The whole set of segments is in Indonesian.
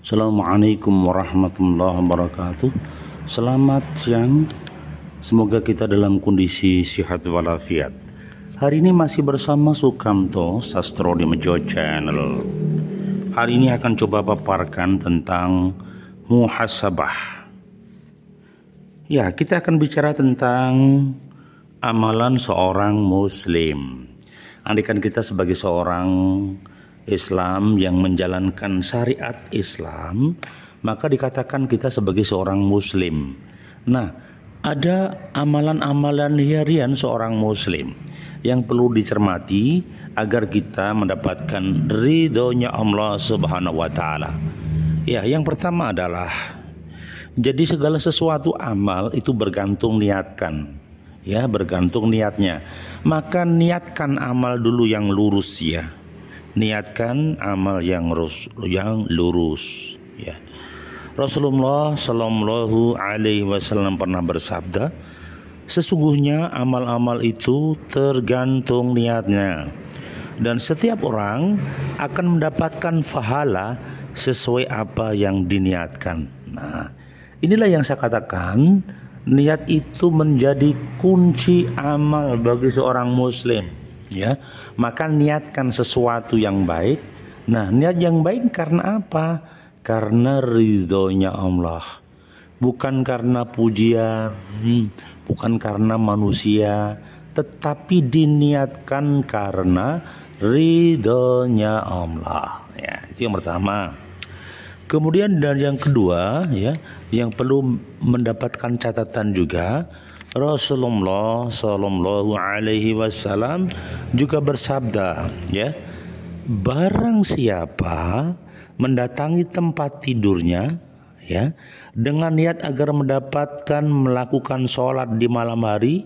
Assalamualaikum warahmatullahi wabarakatuh. Selamat siang. Semoga kita dalam kondisi sehat walafiat. Hari ini masih bersama Sukamto Sastro di Mejo Channel. Hari ini akan coba paparkan tentang muhasabah. Ya, kita akan bicara tentang amalan seorang muslim. Andaikan kita sebagai seorang Islam yang menjalankan syariat Islam, maka dikatakan kita sebagai seorang muslim. Nah, ada amalan-amalan harian seorang muslim yang perlu dicermati agar kita mendapatkan ridhonya Allah Subhanahu wa taala. Ya, yang pertama adalah jadi segala sesuatu amal itu bergantung niatkan. Ya, bergantung niatnya. Maka niatkan amal dulu yang lurus ya. Niatkan amal yang lurus ya. Rasulullah Shallallahu Alaihi Wasallam pernah bersabda, sesungguhnya amal-amal itu tergantung niatnya, dan setiap orang akan mendapatkan pahala sesuai apa yang diniatkan. Nah, inilah yang saya katakan, niat itu menjadi kunci amal bagi seorang muslim. Ya, maka niatkan sesuatu yang baik. Nah, niat yang baik karena apa? Karena ridhonya Allah, bukan karena pujian, bukan karena manusia, tetapi diniatkan karena ridhonya Allah. Ya, itu yang pertama. Kemudian dan yang kedua, ya, yang perlu mendapatkan catatan juga, Rasulullah Shallallahu Alaihi Wasallam juga bersabda, ya, barang siapa mendatangi tempat tidurnya, ya, dengan niat agar melakukan sholat di malam hari,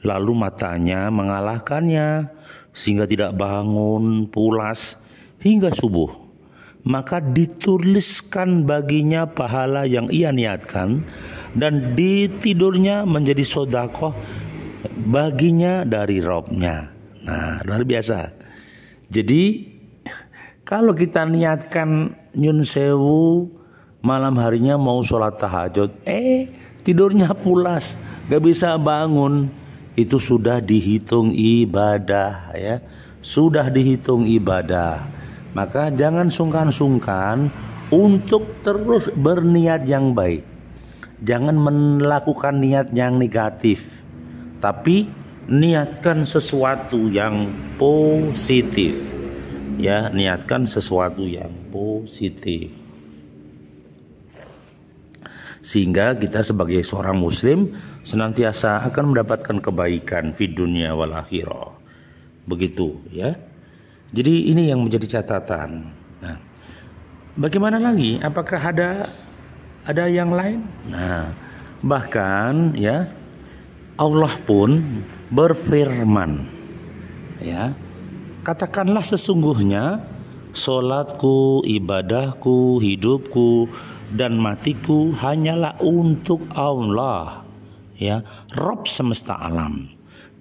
lalu matanya mengalahkannya sehingga tidak bangun pulas hingga subuh, maka dituliskan baginya pahala yang ia niatkan, dan di tidurnya menjadi sodakoh baginya dari Robnya. Nah, luar biasa. Jadi kalau kita niatkan nyun sewu malam harinya mau sholat tahajud, tidurnya pulas, gak bisa bangun, itu sudah dihitung ibadah ya, sudah dihitung ibadah. Maka jangan sungkan-sungkan untuk terus berniat yang baik. Jangan melakukan niat yang negatif, tapi niatkan sesuatu yang positif. Ya, niatkan sesuatu yang positif. Sehingga kita sebagai seorang muslim senantiasa akan mendapatkan kebaikan di dunia wal akhirah. Begitu ya. Jadi ini yang menjadi catatan. Nah, bagaimana lagi? Apakah ada yang lain? Nah, bahkan ya Allah pun berfirman, ya, katakanlah sesungguhnya solatku, ibadahku, hidupku dan matiku hanyalah untuk Allah, ya, Rabb semesta alam.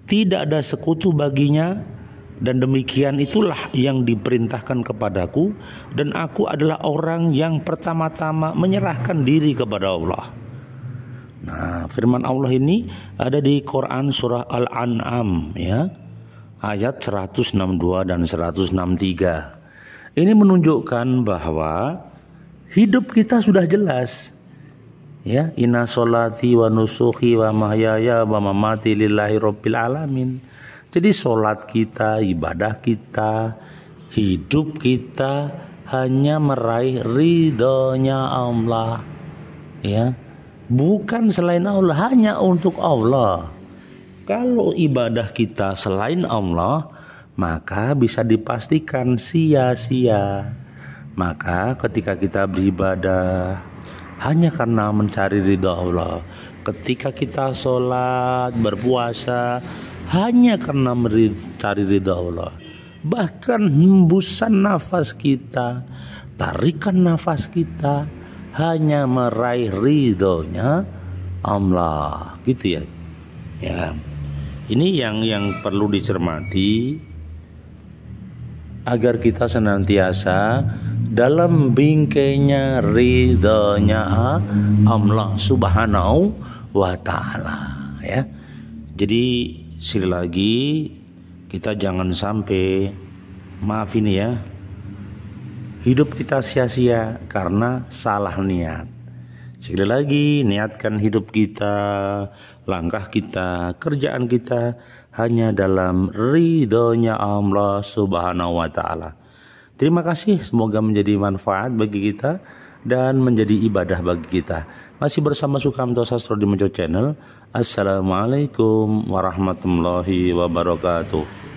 Tidak ada sekutu baginya, dan demikian itulah yang diperintahkan kepadaku, dan aku adalah orang yang pertama-tama menyerahkan diri kepada Allah. Nah, firman Allah ini ada di Quran surah Al-An'am ya, ayat 162 dan 163. Ini menunjukkan bahwa hidup kita sudah jelas. Ya, inna sholati wa nusuki wa mahyaya wa mamati lillahi rabbil alamin. Jadi sholat kita, ibadah kita, hidup kita hanya meraih ridhonya Allah, ya, bukan selain Allah, hanya untuk Allah. Kalau ibadah kita selain Allah, maka bisa dipastikan sia-sia. Maka ketika kita beribadah hanya karena mencari ridha Allah, ketika kita sholat, berpuasa hanya karena mencari ridha Allah, bahkan hembusan nafas kita, tarikan nafas kita hanya meraih ridhonya Allah, gitu ya. Ya, ini yang perlu dicermati agar kita senantiasa dalam bingkainya ridhonya Allah Subhanahu wa taala, ya. Jadi sekali lagi kita jangan sampai, maaf ini ya, hidup kita sia-sia karena salah niat. Sekali lagi, niatkan hidup kita, langkah kita, kerjaan kita hanya dalam ridhonya Allah Subhanahu wa taala. Terima kasih, semoga menjadi manfaat bagi kita dan menjadi ibadah bagi kita. Masih bersama Sukamto Sastro di Mojo Channel. Assalamualaikum warahmatullahi wabarakatuh.